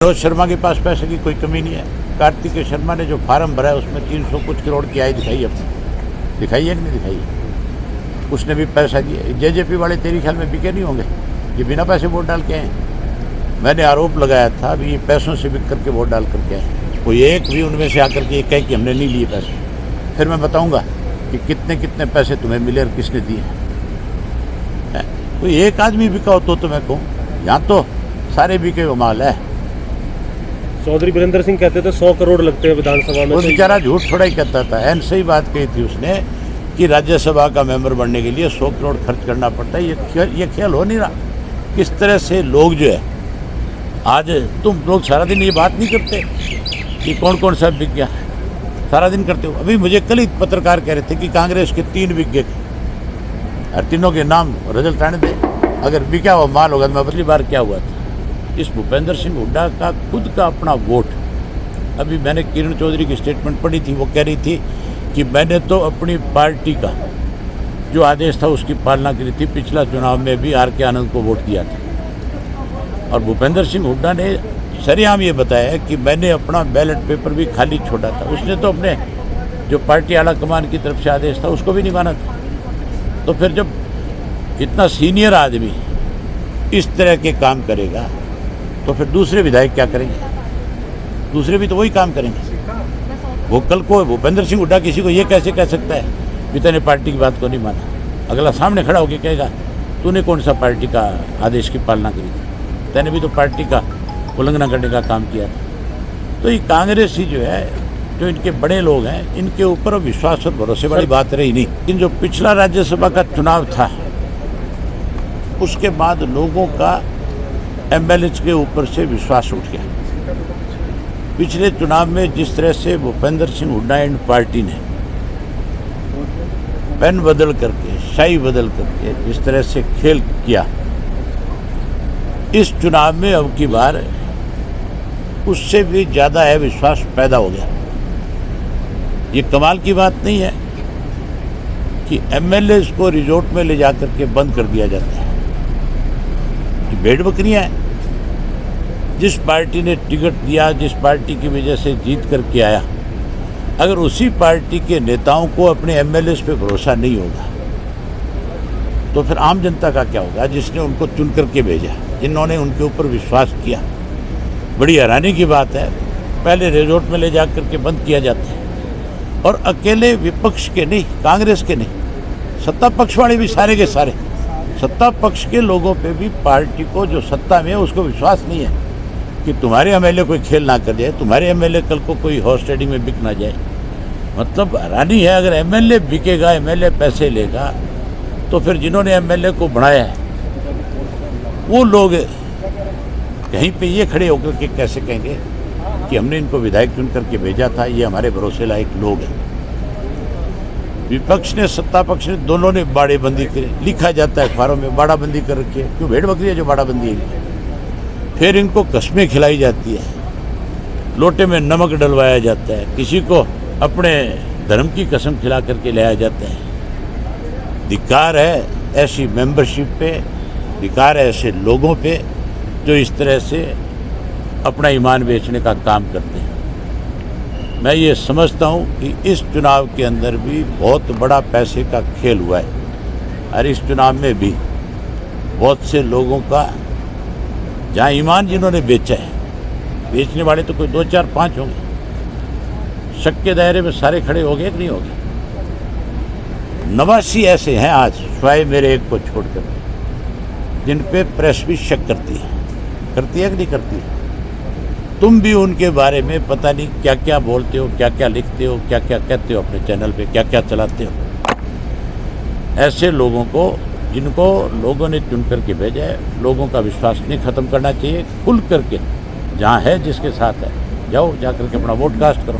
मनोज शर्मा के पास पैसे की कोई कमी नहीं है। कार्तिकेय शर्मा ने जो फार्म भरा है उसमें 300 कुछ करोड़ की आय दिखाई अपनी, दिखाई है कि नहीं दिखाई है? उसने भी पैसा दिया। जेजेपी वाले तेरे ख्याल में बिके नहीं होंगे? ये बिना पैसे वोट डाल के आए। मैंने आरोप लगाया था अभी ये पैसों से बिक करके वोट डाल करके आए। कोई एक भी उनमें से आकर के ये कहे कि हमने नहीं लिए पैसे, फिर मैं बताऊँगा कि कितने कितने पैसे तुम्हें मिले और किसने दिए। कोई एक आदमी बिका हो तो मैं कहूँ, यहाँ तो सारे बिके हुए माल है। चौधरी वीरेंद्र सिंह कहते थे 100 करोड़ लगते हैं विधानसभा में। वो बेचारा झूठ थोड़ा ही कहता था। एन सही बात कही थी उसने कि राज्यसभा का मेंबर बनने के लिए 100 करोड़ खर्च करना पड़ता है। ये खेल हो नहीं रहा। किस तरह से लोग जो है, आज तुम लोग सारा दिन ये बात नहीं करते कि कौन कौन सा बिक गया, सारा दिन करते हो। अभी मुझे कल ही पत्रकार कह रहे थे कि कांग्रेस के 3 बिक गए और तीनों के नाम रिजल्ट आने दे। अगर बिका हुआ माल होगा तो मैं पिछली बार क्या हुआ था, इस भूपेंद्र सिंह हुड्डा का खुद का अपना वोट। अभी मैंने किरण चौधरी की स्टेटमेंट पढ़ी थी, वो कह रही थी कि मैंने तो अपनी पार्टी का जो आदेश था उसकी पालना करी थी। पिछला चुनाव में भी आर के आनंद को वोट दिया था। और भूपेंद्र सिंह हुड्डा ने सरेआम ये बताया कि मैंने अपना बैलेट पेपर भी खाली छोड़ा था। उसने तो अपने जो पार्टी आला कमान की तरफ से आदेश था उसको भी नहीं माना था। तो फिर जब इतना सीनियर आदमी इस तरह के काम करेगा तो फिर दूसरे विधायक क्या करेंगे? दूसरे भी तो वही काम करेंगे। वो कल को भूपेंद्र सिंह हुड्डा किसी को ये कैसे कह सकता है कि तूने पार्टी की बात को नहीं माना? अगला सामने खड़ा होकर कहेगा तूने कौन सा पार्टी का आदेश की पालना करी थी? तैने भी तो पार्टी का उल्लंघन करने का काम किया था। तो ये कांग्रेस ही जो है, जो इनके बड़े लोग हैं, इनके ऊपर विश्वास और भरोसे वाली बात रही नहीं। लेकिन जो पिछला राज्यसभा का चुनाव था उसके बाद लोगों का एमएलए के ऊपर से विश्वास उठ गया। पिछले चुनाव में जिस तरह से भूपेंद्र सिंह हुड्डा एंड पार्टी ने पेन बदल करके, शाही बदल करके जिस तरह से खेल किया, इस चुनाव में अब की बार उससे भी ज़्यादा अविश्वास पैदा हो गया। ये कमाल की बात नहीं है कि एमएलए को रिजॉर्ट में ले जाकर के बंद कर दिया जाता है। भेड़ बकरियां हैं। जिस पार्टी ने टिकट दिया, जिस पार्टी की वजह से जीत करके आया, अगर उसी पार्टी के नेताओं को अपने एमएलए पे भरोसा नहीं होगा तो फिर आम जनता का क्या होगा, जिसने उनको चुन करके भेजा, जिन्होंने उनके ऊपर विश्वास किया। बड़ी हैरानी की बात है, पहले रिजॉर्ट में ले जा करके बंद किया जाता है और अकेले विपक्ष के नहीं, कांग्रेस के नहीं, सत्ता पक्ष वाले भी सारे के सारे, सत्ता पक्ष के लोगों पे भी पार्टी को जो सत्ता में है उसको विश्वास नहीं है कि तुम्हारे एमएलए कोई खेल ना कर जाए, तुम्हारे एमएलए कल को कोई हॉर्स ट्रेडिंग में बिक ना जाए। मतलब हैरानी है, अगर एमएलए बिकेगा, एमएलए पैसे लेगा, तो फिर जिन्होंने एमएलए को बढ़ाया है वो लोग कहीं पे ये खड़े होकर के कैसे कहेंगे कि हमने इनको विधायक चुन करके भेजा था, ये हमारे भरोसे लायक लोग हैं। विपक्ष ने, सत्ता पक्ष ने, दोनों ने बाड़ेबंदी करी। लिखा जाता है अखबारों में बाड़ाबंदी कर रखी है। क्यों? भेड़ बकरी है जो बाड़ाबंदी है। फिर इनको कस्में खिलाई जाती है, लोटे में नमक डलवाया जाता है, किसी को अपने धर्म की कसम खिला करके लाया जाता है। धिक्कार है ऐसी मेंबरशिप पे, धिक्कार है ऐसे लोगों पे जो इस तरह से अपना ईमान बेचने का काम करते हैं। मैं ये समझता हूँ कि इस चुनाव के अंदर भी बहुत बड़ा पैसे का खेल हुआ है और इस चुनाव में भी बहुत से लोगों का जहाँ ईमान जिन्होंने बेचा है, बेचने वाले तो कोई 2, 4, 5 होंगे, शक के दायरे में सारे खड़े हो गए कि नहीं हो गए? 89 ऐसे हैं आज, स्वाय मेरे एक को छोड़कर, जिन पे प्रेस भी शक करती है कि नहीं करती है? तुम भी उनके बारे में पता नहीं क्या क्या बोलते हो, क्या क्या लिखते हो, क्या क्या कहते हो अपने चैनल पे, क्या क्या चलाते हो। ऐसे लोगों को, जिनको लोगों ने चुन करके भेजा है, लोगों का विश्वास नहीं खत्म करना चाहिए। खुल करके जहाँ है, जिसके साथ है, जाओ, जा करके अपना वोट कास्ट करो।